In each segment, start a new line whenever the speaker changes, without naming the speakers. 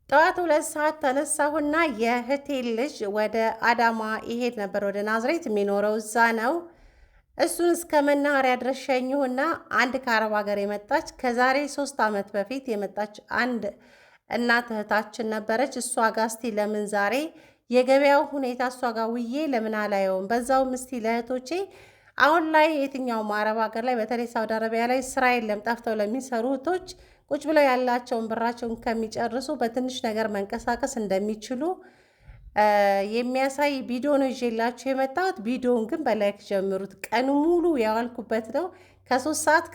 ጠዋት 2 ሰዓት ተነሳሁና የእህቴ ልጅ ወደ አዳማ ይሄድ ነበር። ወደ ናዝሬት የሚኖረው እዛ ነው። እሱን እስከ መናኸሪያ ድረስ ሸኘሁና አንድ ከአረብ ሀገር የመጣች ከዛሬ 3 ዓመት በፊት የመጣች አንድ እናት እህታችን ነበረች። እሷ ጋር እስቲ ለምን ዛሬ የገበያው ሁኔታ እሷ ጋር ውዬ ለምን አላየውም? በዛውም እስቲ ለእህቶቼ አሁን ላይ የትኛውም አረብ ሀገር ላይ በተለይ ሳውዲ አረቢያ ላይ ስራ የለም ጠፍተው ለሚሰሩ እህቶች ቁጭ ብለው ያላቸውን ብራቸውን ከሚጨርሱ በትንሽ ነገር መንቀሳቀስ እንደሚችሉ የሚያሳይ ቪዲዮ ነው ይዤላችሁ የመጣሁት። ቪዲዮውን ግን በላይክ ጀምሩት። ቀኑ ሙሉ ያዋልኩበት ነው። ከ3 ሰዓት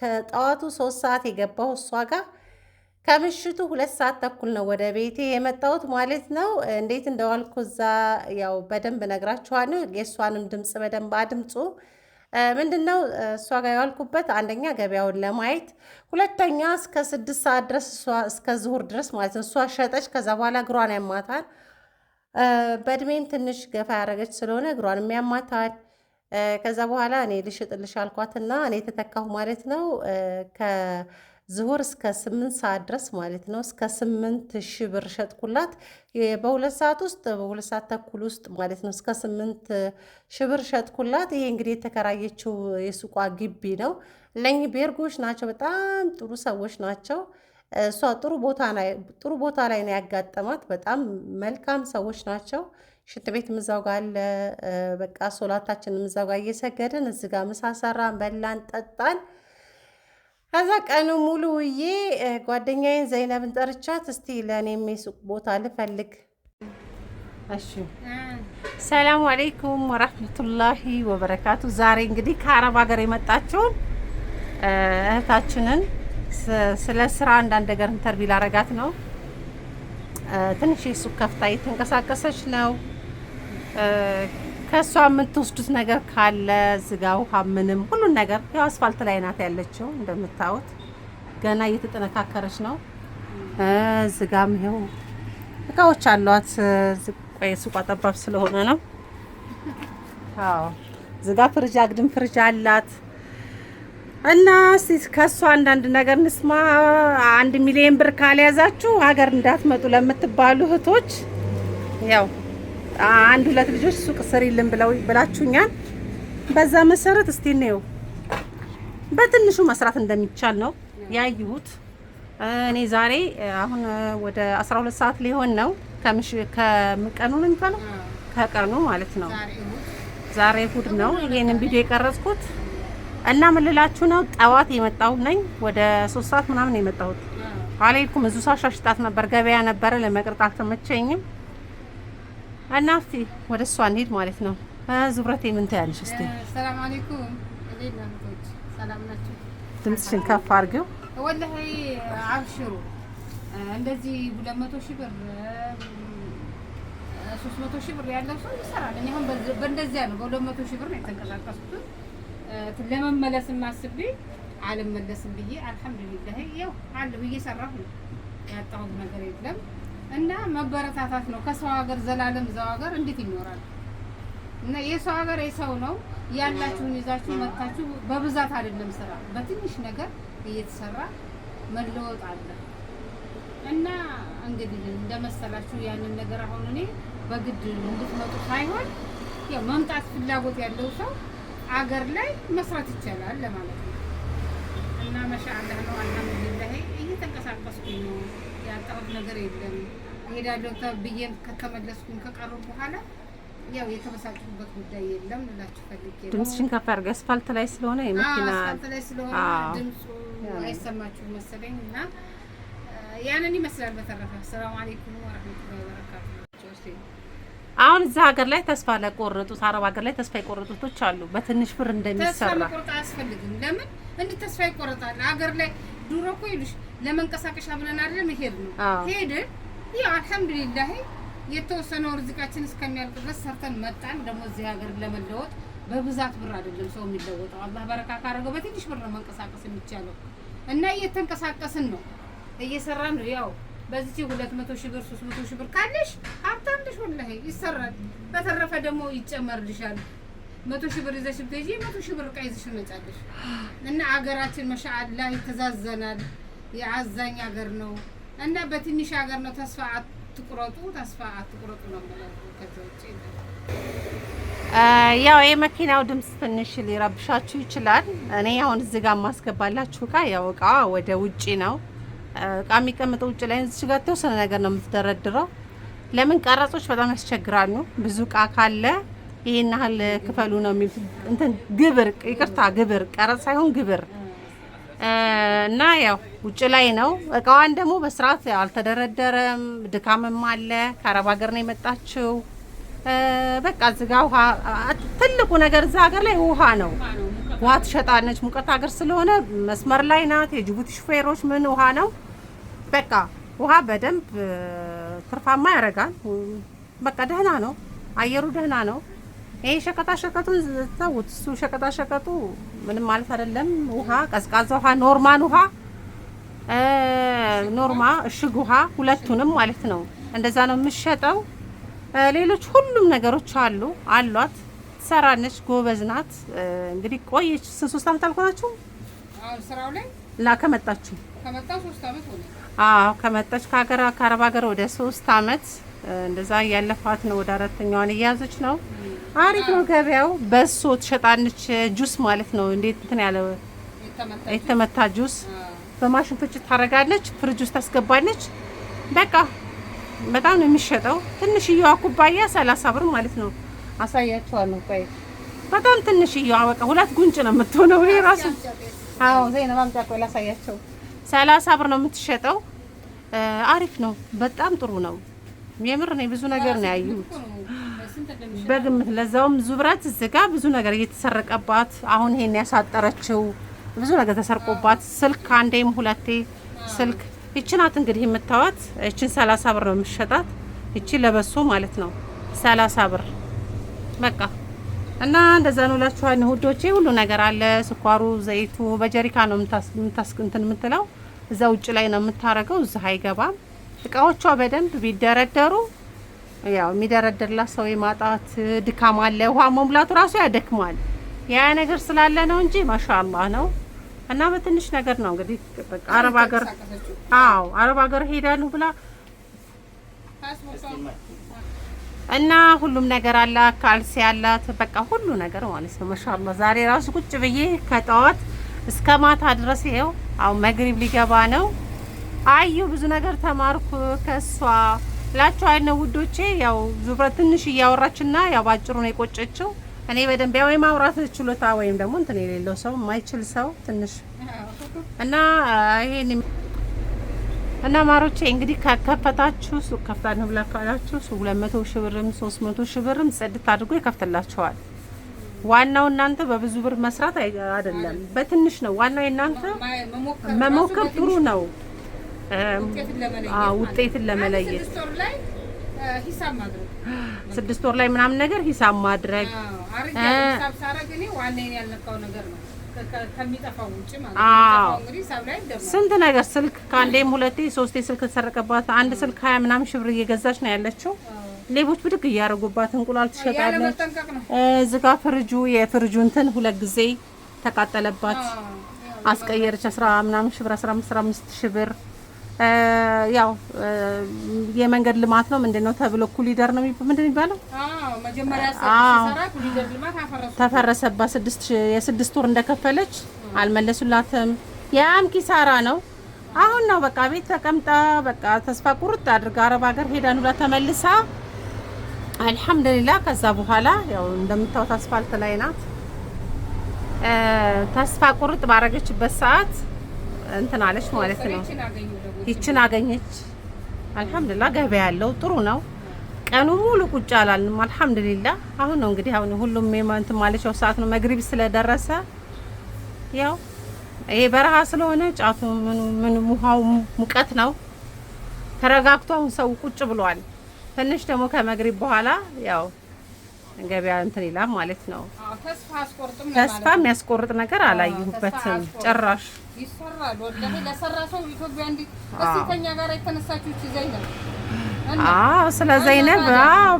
ከጠዋቱ 3 ሰዓት የገባው እሷ ጋር ከምሽቱ 2 ሰዓት ተኩል ነው ወደ ቤቴ የመጣሁት ማለት ነው። እንዴት እንደዋልኩ እዛ ያው በደንብ ነግራችኋለሁ። የእሷንም ድምፅ በደንብ አድምፁ። ምንድነው እሷ ጋር ያዋልኩበት፣ አንደኛ ገበያውን ለማየት፣ ሁለተኛ እስከ 6 ሰዓት ድረስ እሷ እስከ ዙሁር ድረስ ማለት ነው እሷ ሸጠች። ከዛ በኋላ እግሯን ያማታል። በእድሜም ትንሽ ገፋ ያደረገች ስለሆነ እግሯንም ያማታል። ከዛ በኋላ እኔ ልሽጥልሽ አልኳትና እኔ ተተካሁ ማለት ነው። ከዙሁር እስከ 8 ሰዓት ድረስ ማለት ነው እስከ 8,000 ብር ሸጥኩላት። በ2 ሰዓት ውስጥ በ2 ሰዓት ተኩል ውስጥ ማለት ነው እስከ 8,000 ብር ሸጥኩላት። ይሄ እንግዲህ የተከራየችው የሱቋ ግቢ ነው። እነኚህ ቤርጎች ናቸው። በጣም ጥሩ ሰዎች ናቸው። እሷ ጥሩ ቦታ ላይ ነው ያጋጠማት። በጣም መልካም ሰዎች ናቸው። ሽንት ቤት ምዛው ጋር አለ። በቃ ሶላታችን ምዛው ጋር እየሰገድን እዚህ ጋር ምሳ ሰራን፣ በላን፣ ጠጣን። ከዛ ቀኑ ሙሉ ውዬ ጓደኛዬን ዘይነብን ጠርቻት እስቲ ለእኔም የሱቅ ቦታ ልፈልግ። እሺ፣ ሰላም አለይኩም ወራህመቱላሂ ወበረካቱ። ዛሬ እንግዲህ ከአረብ ሀገር የመጣችውን እህታችንን ስለ ስራ አንዳንድ ነገር ኢንተርቪው ላረጋት ነው። ትንሽ የሱቅ ከፍታ እየተንቀሳቀሰች ነው። ከሷ የምትወስዱት ነገር ካለ ዝጋ፣ ውሃ፣ ምንም ሁሉን ነገር ያው አስፋልት ላይ ናት ያለችው እንደምታዩት። ገና እየተጠነካከረች ነው። ዝጋም ይኸው እቃዎች አሏት። ቆይ ሱቋ ጠባብ ስለሆነ ነው። አዎ ዝጋ፣ ፍርጃ፣ አግድም ፍርጃ አላት። እና እስቲ ከሷ አንዳንድ ነገር እንስማ። 1 ሚሊዮን ብር ካልያዛችሁ ሀገር እንዳትመጡ ለምትባሉ እህቶች ያው 1-2 ልጆች ሱቅ ስሪልን ብላችሁኛል። በዛ መሰረት እስቲ ነው በትንሹ መስራት እንደሚቻል ነው ያዩት። እኔ ዛሬ አሁን ወደ 12 ሰዓት ሊሆን ነው ከቀኑ ነው የሚባለው ከቀኑ ማለት ነው። ዛሬ እሑድ ነው ይሄንን ቪዲዮ የቀረጽኩት። እና ምን ልላችሁ ነው፣ ጠዋት የመጣሁ ነኝ። ወደ 3 ሰዓት ምናምን የመጣሁት አለይኩም። እዙ ሳሻሽጣት ነበር፣ ገበያ ነበረ፣ ለመቅረጥ አልተመቸኝም። እና እስቲ ወደ እሷ እንሂድ ማለት ነው። ዙብረቴ ምን ትያለሽ? እስቲ
ሰላም አለይኩም። እንዴት ናችሁ? ሰላም ናችሁ?
ድምፅሽን ከፍ አድርጊው።
ወላሂ አብሽሩ። እንደዚህ 200,000 ብር 300,000 ብር ያለው ሰው ይሰራል። እኔ አሁን በእንደዚያ ነው በ200,000 ብር ነው የተንቀሳቀስኩት። ለመመለስም አስቤ አልመለስም ብዬ አልሐምዱሊላህ ያው አለሁ እየሰራሁ ነው። ያጣሁት ነገር የለም እና መበረታታት ነው። ከሰው ሀገር ዘላለም እዛው ሀገር እንዴት ይኖራል? እና የሰው ሀገር የሰው ነው። ያላችሁን ይዛችሁ መታችሁ በብዛት አይደለም ስራ በትንሽ ነገር እየተሰራ መለወጥ አለ። እና እንግዲህ እንደመሰላችሁ ያንን ነገር አሁን እኔ በግድ እንድትመጡ ሳይሆን ያው መምጣት ፍላጎት ያለው ሰው አገር ላይ መስራት ይቻላል ለማለት ነው። እና ማሻአላህ ነው አልሐምዱሊላህ እየተንቀሳቀስኩኝ ነው። ያጣሁት ነገር የለም። እሄዳለሁ ብዬም ከተመለስኩኝ ከቀሩ በኋላ ያው የተበሳጭሁበት ጉዳይ የለም ልላችሁ ፈልጌ ነው።
ድምፅሽን ከፍ አድርገሽ አስፋልት ላይ ስለሆነ የመኪና
አስፋልት ላይ ስለሆነ ድምፁ አይሰማችሁም መሰለኝ። እና ያንን ይመስላል። በተረፈ ሰላም አለይኩም ወራህመቱላሂ ወበረካቱ።
አሁን እዛ ሀገር ላይ ተስፋ ለቆረጡት አረብ ሀገር ላይ ተስፋ የቆረጡቶች አሉ። በትንሽ ብር እንደሚሰራ
ተስፋ መቆረጥ አያስፈልግም። ለምን እንዴት ተስፋ ይቆረጣል? ሀገር ላይ ዱሮ እኮ ይሉሽ ለመንቀሳቀሻ ብለን አይደለም ይሄድ ነው ሄድን። ያው አልሐምዱሊላህ የተወሰነው ርዝቃችን እስከሚያልቅ ድረስ ሰርተን መጣን። ደግሞ እዚህ ሀገር ለመለወጥ በብዛት ብር አይደለም ሰው የሚለወጠው። አላህ በረካ ካደረገው በትንሽ ብር ነው መንቀሳቀስ የሚቻለው። እና እየተንቀሳቀስን ነው፣ እየሰራን ነው። ያው በዚህ 200,000 ብር 300,000 ብር ካለሽ ሀብታም ነሽ ወላሂ ይሰራል። በተረፈ ደግሞ ይጨመርልሻል። 100,000 ብር ይዘሽ ብትሄጂ 100,000 ብር ዕቃ ይዘሽ ትመጫለሽ። እና አገራችን ማሻአላህ ይተዛዘናል። የአዛኝ ሀገር ነው። እና በትንሽ ሀገር ነው። ተስፋ አትቁረጡ ነው የምለው። ከዛ ውጪ
ያው የመኪናው ድምፅ ትንሽ ሊረብሻችሁ ይችላል። እኔ አሁን እዚህ ጋር ማስገባላችሁ እቃ ያው እቃ ወደ ውጪ ነው። እቃ የሚቀመጠው ውጪ ላይ እዚህ ጋር ተወሰነ ነገር ነው የምትደረድረው። ለምን ቀረጾች በጣም ያስቸግራሉ። ብዙ እቃ ካለ ይሄን ያህል ክፈሉ ነው የሚሉት። እንትን ግብር፣ ይቅርታ ግብር፣ ቀረጽ ሳይሆን ግብር እና ያው ውጭ ላይ ነው። እቃዋን ደግሞ በስርዓት አልተደረደረም። ድካምም አለ። ከአረብ ሀገር ነው የመጣችው። በቃ እዚህ ጋር ውሃ፣ ትልቁ ነገር እዛ ሀገር ላይ ውሃ ነው። ውሃ ትሸጣለች። ሙቀት ሀገር ስለሆነ መስመር ላይ ናት። የጅቡቲ ሹፌሮች ምን ውሃ ነው። በቃ ውሃ በደንብ ትርፋማ ያደርጋል። በቃ ደህና ነው። አየሩ ደህና ነው። ይሄ ሸቀጣ ሸቀጡን ተውት። እሱ ሸቀጣ ሸቀጡ ምንም ማለት አይደለም። ውሃ፣ ቀዝቃዛ ውሃ፣ ኖርማል ውሃ፣ ኖርማ እሽግ ውሃ፣ ሁለቱንም ማለት ነው። እንደዛ ነው የምትሸጠው። ሌሎች ሁሉም ነገሮች አሏት። ትሰራለች። ጎበዝ ናት። እንግዲህ ቆየች። 3 አመት አልሆናችሁ?
አሁን ስራው ላይ
ከመጣችሁ?
ከመጣሁ 3 አመት ሆነ።
ከመጣች ከአረብ ሀገር ወደ 3 አመት እንደዛ እያለፋት ነው። ወደ 4ኛዋን እየያዘች ነው። አሪፍ ነው ገበያው። በሶ ትሸጣለች። ጁስ ማለት ነው። እንዴት እንትን ያለ የተመታ ጁስ በማሽን ፍጭት ታደርጋለች። ፍሪጅ ውስጥ ታስገባለች። በቃ በጣም ነው የሚሸጠው። ትንሽዬዋ ኩባያ 30 ብር ማለት ነው። አሳያችኋለሁ። ቆይ በጣም ትንሽዬዋ በቃ 2 ጉንጭ ነው የምትሆነው። ይሄ ራሱ ዘይነብ አምጣ። ቆይ ላሳያቸው። 30 ብር ነው የምትሸጠው። አሪፍ ነው። በጣም ጥሩ ነው። የምር ነው። ብዙ ነገር ነው ያዩት በግምት። ለዛውም ዙብረት እዚህ ጋር ብዙ ነገር እየተሰረቀባት፣ አሁን ይሄን ያሳጠረችው ብዙ ነገር ተሰርቆባት፣ ስልክ አንዴም ሁለቴ ስልክ። ይቺ ናት እንግዲህ የምታዋት። ይቺን 30 ብር ነው የምትሸጣት። ይቺ ለበሶ ማለት ነው 30 ብር በቃ። እና እንደዛ ነው እላችኋለሁ ውዶቼ። ሁሉ ነገር አለ። ስኳሩ፣ ዘይቱ በጀሪካ ነው እንትን የምትለው። እዛ ውጭ ላይ ነው የምታረገው። እዛ አይገባም። እቃዎቿ በደንብ ቢደረደሩ፣ ያው የሚደረደርላት ሰው የማጣት ድካም አለ። ውሃ መሙላቱ ራሱ ያደክማል። ያ ነገር ስላለ ነው እንጂ ማሻአላህ ነው። እና በትንሽ ነገር ነው እንግዲህ በቃ አረብ ሀገር አረብ ሀገር ሄዳለሁ ብላ እና ሁሉም ነገር አለ። ካልሲ አላት። በቃ ሁሉ ነገር ማለት ነው ማሻአላህ። ዛሬ ራሱ ቁጭ ብዬ ከጠዋት እስከ ማታ ድረስ ይሄው አሁን መግሪብ ሊገባ ነው። አዩ ብዙ ነገር ተማርኩ ከሷ ላችኋለሁ ውዶቼ። ያው ዙብረት ትንሽ እያወራችና ያው ባጭሩ ነው የቆጨችው። እኔ በደንብ ያው የማውራት ችሎታ ወይም ደግሞ እንትን የሌለው ሰው የማይችል ሰው ትንሽ እና ይሄን እና ማሮቼ እንግዲህ ከከፈታችሁ ሱቅ ከፍታችሁ ብላ ካላችሁ ሱቅ 200 ሺህ ብርም 300 ሺህ ብርም ጽድት አድርጎ ይከፍትላችኋል። ዋናው እናንተ በብዙ ብር መስራት አይደለም፣ በትንሽ ነው ዋናው። እናንተ መሞከር ጥሩ ነው። ውጤትን ለመለየት 6 ወር ላይ ምናምን ነገር ሂሳብ ማድረግ ስንት ነገር ስልክ ከአንዴም 2 3 ስልክ ተሰረቀባት። አንድ ስልክ 20 ምናምን ሺህ ብር እየገዛች ነው ያለችው። ሌቦች ብድግ እያደረጉባት እንቁላል ትሸጣለች። እዚህ ጋር የፍርጁ እንትን 2 ጊዜ ተቃጠለባት። አስቀየረች 10 ምናምን ሺህ ብር 15 ሺህ ብር። ያው የመንገድ ልማት ነው ምንድነው ተብሎ ኩሊደር ነው ምንድነው የሚባለው?
መጀመሪያ ሰራ ኩሊደር ልማት
ተፈረሰባት። 6 ወር እንደከፈለች አልመለሱላትም። ያም ኪሳራ ነው። አሁን ነው በቃ ቤት ተቀምጣ በቃ ተስፋ ቁርጥ አድርጋ አረብ ሀገር ሄዳ ነው ተመልሳ አልሐምዱሊላህ። ከዛ በኋላ ያው እንደምታዩት አስፋልት ላይ ናት። ተስፋ ቁርጥ ባረገችበት ሰዓት እንትን አለች ማለት ነው። ይችን አገኘች። አልሐምዱሊላህ ገበያ ያለው ጥሩ ነው። ቀኑ ሙሉ ቁጭ አላልንም። አልሐምዱሊላህ አሁን ነው እንግዲህ አሁን ሁሉም እንትን ማለቻው ሰዓት ነው። መግሪብ ስለደረሰ ያው ይሄ በረሃ ስለሆነ ጫቱ ምን ውሃው ሙቀት ነው። ተረጋግቶ አሁን ሰው ቁጭ ብሏል። ትንሽ ደግሞ ከመግሪብ በኋላ ያው ገበያ እንትን ይላል ማለት ነው። ተስፋ የሚያስቆርጥ ነገር አላየሁበትም ጭራሽ።
ይሰራል ወላሂ ለሰራ ሰው ኢትዮጵያ እንዲ እስቲ ከኛ ጋር የተነሳችው እቺ ዘይነብ
ስለ ዘይነብ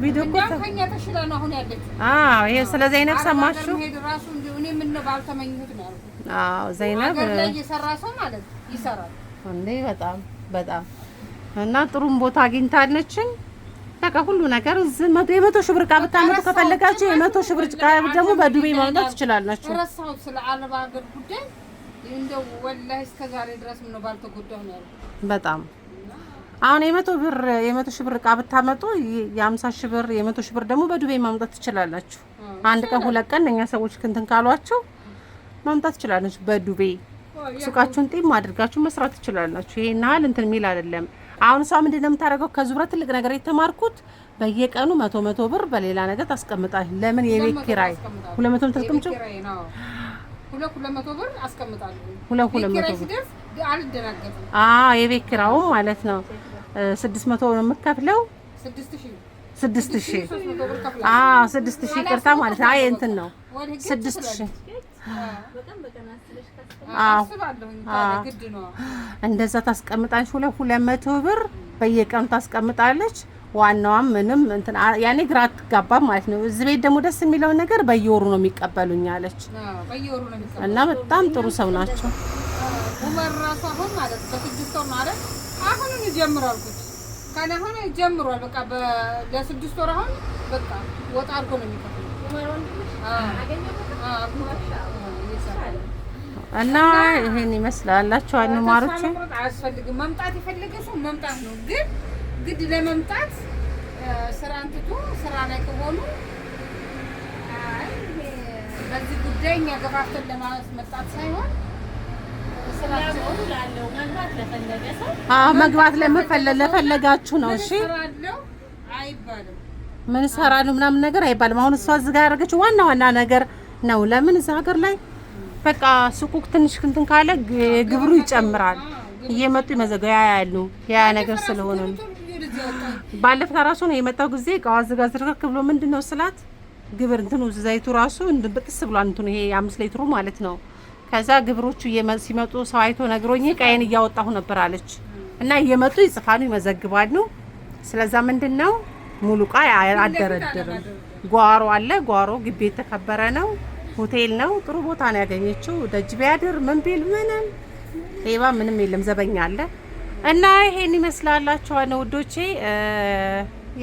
ቪዲዮ እኮ
ከኛ ተሽላ ነው አሁን ያለችው።
ይሄ ስለ ዘይነብ ሰማችሁ?
ሄድ ራሱ እንዴ እኔ ምን ነው ባልተመኘሁት ነው ያልኩት።
ዘይነብ
ሀገር ላይ የሰራ ሰው ማለት ይሰራል
እንዴ በጣም እና ጥሩም ቦታ አግኝታለችን። በቃ ሁሉ ነገር እዚህ 100 ሺህ ብር ዕቃ ብታመጡ ከፈለጋችሁ የ100 ሺህ ብር ዕቃ ደግሞ በዱቤ ማምጣት ትችላላችሁ።
ረሳው ስለ አረብ ሀገር ጉዳይ እንደው ወላሂ እስከዛሬ ድረስ ነው ባልተጎዳሁ ነው ያለው።
በጣም አሁን የ100 ሺህ ብር ዕቃ ብታመጡ የ50 ሺህ ብር የ100 ሺህ ብር ደግሞ በዱቤ ማምጣት ትችላላችሁ። አንድ ቀን ሁለት ቀን እኛ ሰዎች ክንትን ካሏችሁ ማምጣት ትችላላችሁ በዱቤ። ሱቃችሁን ጢም አድርጋችሁ መስራት ትችላላችሁ። ይሄን ያህል እንትን ሚል አይደለም። አሁን እሷ ምንድን ነው የምታደርገው? ከዙረት ትልቅ ነገር የተማርኩት በየቀኑ 100 ብር በሌላ ነገር ታስቀምጣለች። ለምን የቤት ኪራይ 200 ተስቀምጪው
200 ብር አስቀምጣለሁ።
200 ብር
አልደናገጥም።
የቤት ኪራዩ ማለት ነው 600 ነው የምከፍለው። 6000 6000 ይቅርታ ማለት ነው። አይ እንትን ነው 6000 እንደዛ ታስቀምጣለች። 200 ብር በየቀኑ ታስቀምጣለች። ዋናዋም ምንም እንትን ያኔ ግራ አትጋባም ማለት ነው። እዚህ ቤት ደግሞ ደስ የሚለው ነገር በየወሩ ነው የሚቀበሉኝ አለች እና በጣም ጥሩ ሰው ናቸው።
ኡመር ራሱ አሁን ማለት በስድስት ወር ማለት አሁን ይጀምራል ኩት ካለ አሁን ይጀምራል። በቃ ለስድስት ወር አሁን በቃ ወጣ አድርጎ ነው የሚከፍለው ኡመር ወንድምሽ
እና ይሄን ይመስላልላችሁ። አንማሮች
አያስፈልግም። መምጣት የፈለገ ሰው መምጣት ነው። ግን ግድ ለመምጣት ስራን ትቶ ስራ ላይ ከሆኑ በዚህ ጉዳይ እኛ ገፋፍተን ለማስመጣት ሳይሆን ስራቸውን ላለው መግባት ለፈለገ ሰው
መግባት ለፈለጋችሁ ነው። እሺ
አይባልም።
ምን ሰራሉ ምናምን ነገር አይባልም። አሁን እሷ እዚህ ጋር ያደረገችው ዋና ነገር ነው። ለምን እዚህ ሀገር ላይ በቃ ሱቁ ትንሽ እንትን ካለ ግብሩ ይጨምራል። እየመጡ ይመዘገያ ያሉ ያ ነገር ስለሆነ ባለፈው ራሱ ነው የመጣው ጊዜ እቃው አዘጋጅ ዝርክክ ብሎ ምንድነው ስላት ግብር እንትኑ ዘይቱ ራሱ እንድብጥስ ብሏል። እንትኑ ይሄ 5 ሊትሩ ማለት ነው። ከዛ ግብሮቹ ሲመጡ ሰው አይቶ ነግሮኝ ቀየን እያወጣሁ ነበር አለች። እና እየመጡ ይጽፋሉ ይመዘግባሉ። ስለዛ ምንድነው ሙሉ ዕቃ አደረደረም። ጓሮ አለ። ጓሮ ግቢ የተከበረ ነው። ሆቴል ነው። ጥሩ ቦታ ነው ያገኘችው። ደጅ ቢያድር ምን ቢል ምንም ሌባ ምንም የለም። ዘበኛ አለ። እና ይሄን ይመስላላችኋል ውዶቼ።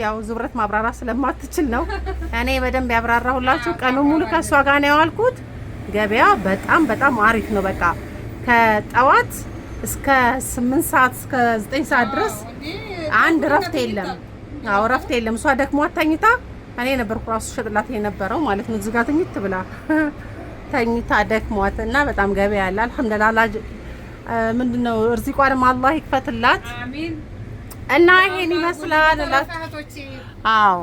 ያው ዙብረት ማብራራት ስለማትችል ነው እኔ በደንብ ያብራራሁላችሁ። ቀኑ ሙሉ ከሷ ጋር ነው ያልኩት። ገበያ በጣም አሪፍ ነው። በቃ ከጠዋት እስከ 8 ሰዓት እስከ 9 ሰዓት ድረስ አንድ ረፍት የለም። አዎ ረፍት የለም። እሷ ደክሟት ተኝታ እኔ ነበርኩ ራሱ ሸጥላት የነበረው ማለት ነው። እዚህ ጋር ተኝት ብላ ተኝታ ደክሟት እና በጣም ገበያ ያለ አልሐምዱሊላህ። ምንድነው እርዚቋንም አላህ ይክፈትላት።
አሚን።
እና ይሄን ይመስላል እላችሁ። አዎ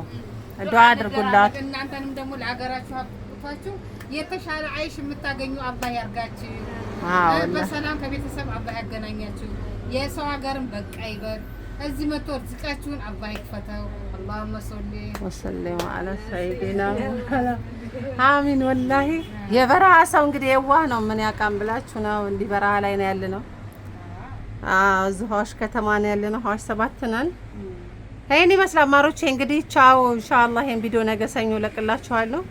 ዱአ አድርጉላት።
እናንተንም ደግሞ ለሀገራችሁ አብቅቷችሁ የተሻለ አይሽ የምታገኙ አላህ ያርጋችሁ። በሰላም ከቤተሰብ አላህ ያገናኛችሁ። የሰው ሀገርም በቃ ይበል። እዚህ መጥቶ ርዝቃችሁን አላህ ይክፈተው። አላሁመ ሶሊ
ወሰለም ዐላ ሰይዲና አሚን። ወላሂ የበረሃ ሰው እንግዲህ የዋህ ነው። ምን ያውቃም ብላችሁ ነው። እንዲህ በረሃ ላይ ነው ያለነው። እዚህ ሀዋሽ ከተማ ነው ያለነው። ሀዋሽ 7 ነን። ይሄን ይመስላል ማሮቼ። እንግዲህ ቻው። ኢንሻአላህ ይሄን ቪዲዮ ነገ ሰኞ ለቅላችኋለሁ።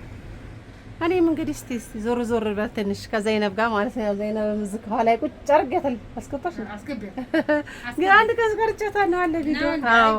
እኔም እንግዲህ እስቲ ዞር በል ትንሽ ከዘይነብ ጋር ማለት ነው። ዘይነብ ምዝክ ኋላ ላይ ቁጭ አርገተል አስከታሽ ነው። ግን አንድ ቀን ቀርጨታ ነው አለ ቪዲዮ። አዎ